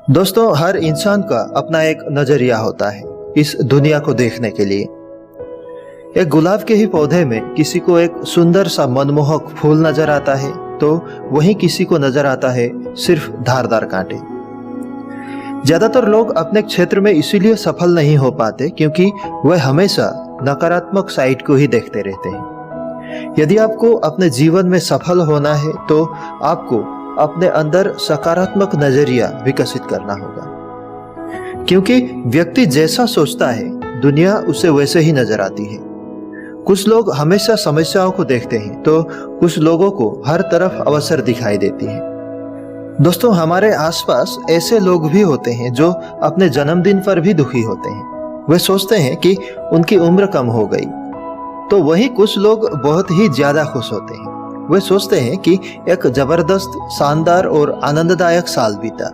दोस्तों, हर इंसान का अपना एक नजरिया होता है इस दुनिया को देखने के लिए। एक गुलाब के ही पौधे में किसी को एक सुंदर सा मनमोहक फूल नजर आता है, तो वहीं किसी को नजर आता है सिर्फ धारदार कांटे। ज्यादातर लोग अपने क्षेत्र में इसीलिए सफल नहीं हो पाते क्योंकि वह हमेशा नकारात्मक साइड को ही देखते रहते हैं। यदि आपको अपने जीवन में सफल होना है तो आपको अपने अंदर सकारात्मक नजरिया विकसित करना होगा, क्योंकि व्यक्ति जैसा सोचता है दुनिया उसे वैसे ही नजर आती है। कुछ लोग हमेशा समस्याओं को देखते हैं तो कुछ लोगों को हर तरफ अवसर दिखाई देती है। दोस्तों, हमारे आसपास ऐसे लोग भी होते हैं जो अपने जन्मदिन पर भी दुखी होते हैं। वे सोचते हैं कि उनकी उम्र कम हो गई, तो वहीं कुछ लोग बहुत ही ज्यादा खुश होते हैं। वे सोचते हैं कि एक जबरदस्त, शानदार और आनंददायक साल बीता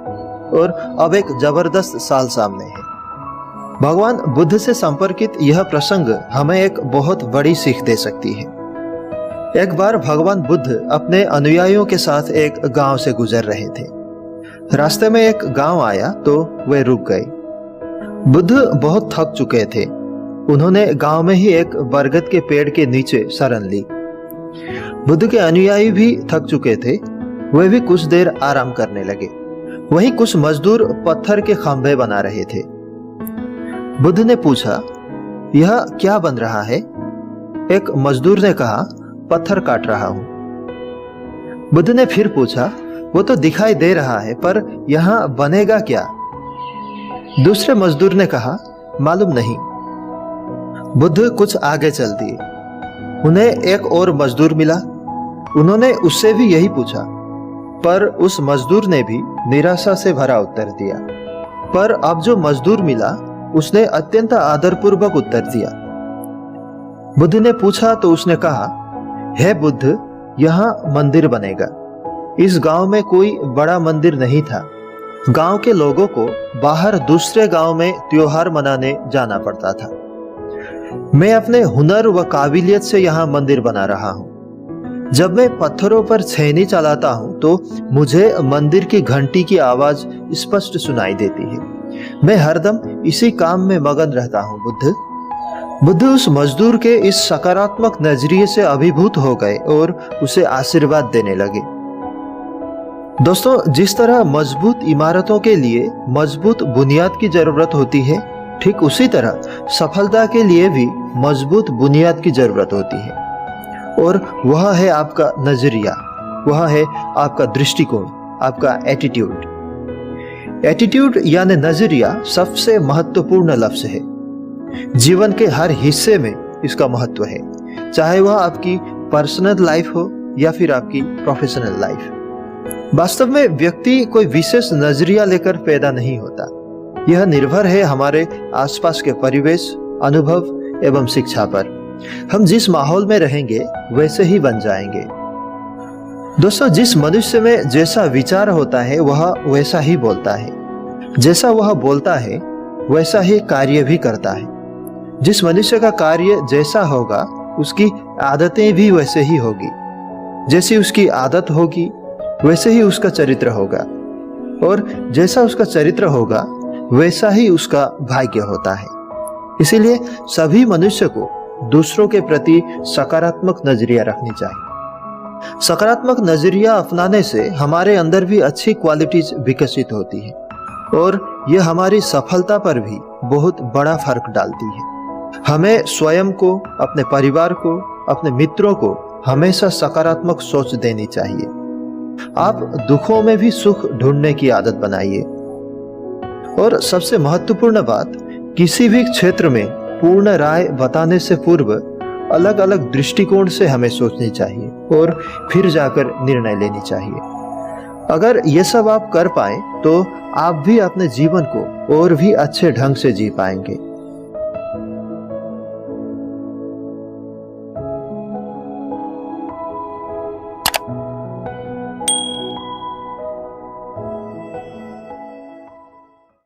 और अब एक जबरदस्त साल सामने है। भगवान बुद्ध से संपर्कित यह प्रसंग हमें एक बहुत बड़ी सीख दे सकती है। एक बार भगवान बुद्ध अपने अनुयायियों के साथ एक गांव से गुजर रहे थे। रास्ते में एक गांव आया तो वे रुक गए। बुद्ध बहुत थक चुके थे। उन्होंने गांव में ही एक बरगद के पेड़ के नीचे शरण ली। बुद्ध के अनुयायी भी थक चुके थे। वे भी कुछ देर आराम करने लगे। वहीं कुछ मजदूर पत्थर के खंभे बना रहे थे। बुद्ध ने पूछा, यह क्या बन रहा है? एक मजदूर ने कहा, पत्थर काट रहा हूं। बुद्ध ने फिर पूछा, वो तो दिखाई दे रहा है, पर यहां बनेगा क्या? दूसरे मजदूर ने कहा, मालूम नहीं। बुद्ध कुछ आगे चल दिए। उन्हें एक और मजदूर मिला। उन्होंने उससे भी यही पूछा, पर उस मजदूर ने भी निराशा से भरा उत्तर दिया। पर अब जो मजदूर मिला उसने अत्यंत आदरपूर्वक उत्तर दिया। बुद्ध ने पूछा तो उसने कहा, हे बुद्ध, यहाँ मंदिर बनेगा। इस गांव में कोई बड़ा मंदिर नहीं था। गांव के लोगों को बाहर दूसरे गांव में त्योहार मनाने जाना पड़ता था। मैं अपने हुनर व काबिलियत से यहाँ मंदिर बना रहा हूँ। जब मैं पत्थरों पर छेनी चलाता हूँ तो मुझे मंदिर की घंटी की आवाज स्पष्ट सुनाई देती है। मैं हरदम इसी काम में मगन रहता हूँ बुद्ध। बुद्ध उस मजदूर के इस सकारात्मक नजरिए से अभिभूत हो गए और उसे आशीर्वाद देने लगे। दोस्तों, जिस तरह मजबूत इमारतों के लिए मजबूत बुनियाद की जरूरत होती है, ठीक उसी तरह सफलता के लिए भी मजबूत बुनियाद की जरूरत होती है, और वह है आपका नजरिया, वह है आपका दृष्टिकोण, आपका एटीट्यूड। एटीट्यूड यानी नजरिया सबसे महत्वपूर्ण लफ्ज है। जीवन के हर हिस्से में इसका महत्व है, चाहे वह आपकी पर्सनल लाइफ हो या फिर आपकी प्रोफेशनल लाइफ। वास्तव में व्यक्ति कोई विशेष नजरिया लेकर पैदा नहीं होता। यह निर्भर है हमारे आसपास के परिवेश, अनुभव एवं शिक्षा पर। हम जिस माहौल में रहेंगे वैसे ही बन जाएंगे। दोस्तों, जिस मनुष्य में जैसा विचार होता है वह वैसा ही बोलता है। जैसा वह बोलता है वैसा ही कार्य भी करता है। जिस मनुष्य का कार्य जैसा होगा उसकी आदतें भी वैसे ही होगी। जैसी उसकी आदत होगी वैसे ही उसका चरित्र होगा, और जैसा उसका चरित्र होगा वैसा ही उसका भाग्य होता है। इसीलिए सभी मनुष्य को दूसरों के प्रति सकारात्मक नजरिया रखनी चाहिए। सकारात्मक नजरिया अपनाने से हमारे अंदर भी अच्छी क्वालिटीज विकसित होती है, और यह हमारी सफलता पर भी बहुत बड़ा फर्क डालती है। हमें स्वयं को, अपने परिवार को, अपने मित्रों को हमेशा सकारात्मक सोच देनी चाहिए। आप दुखों में भी सुख ढूंढने की आदत बनाइए। और सबसे महत्वपूर्ण बात, किसी भी क्षेत्र में पूर्ण राय बताने से पूर्व अलग अलग दृष्टिकोण से हमें सोचनी चाहिए और फिर जाकर निर्णय लेनी चाहिए। अगर ये सब आप कर पाए तो आप भी अपने जीवन को और भी अच्छे ढंग से जी पाएंगे।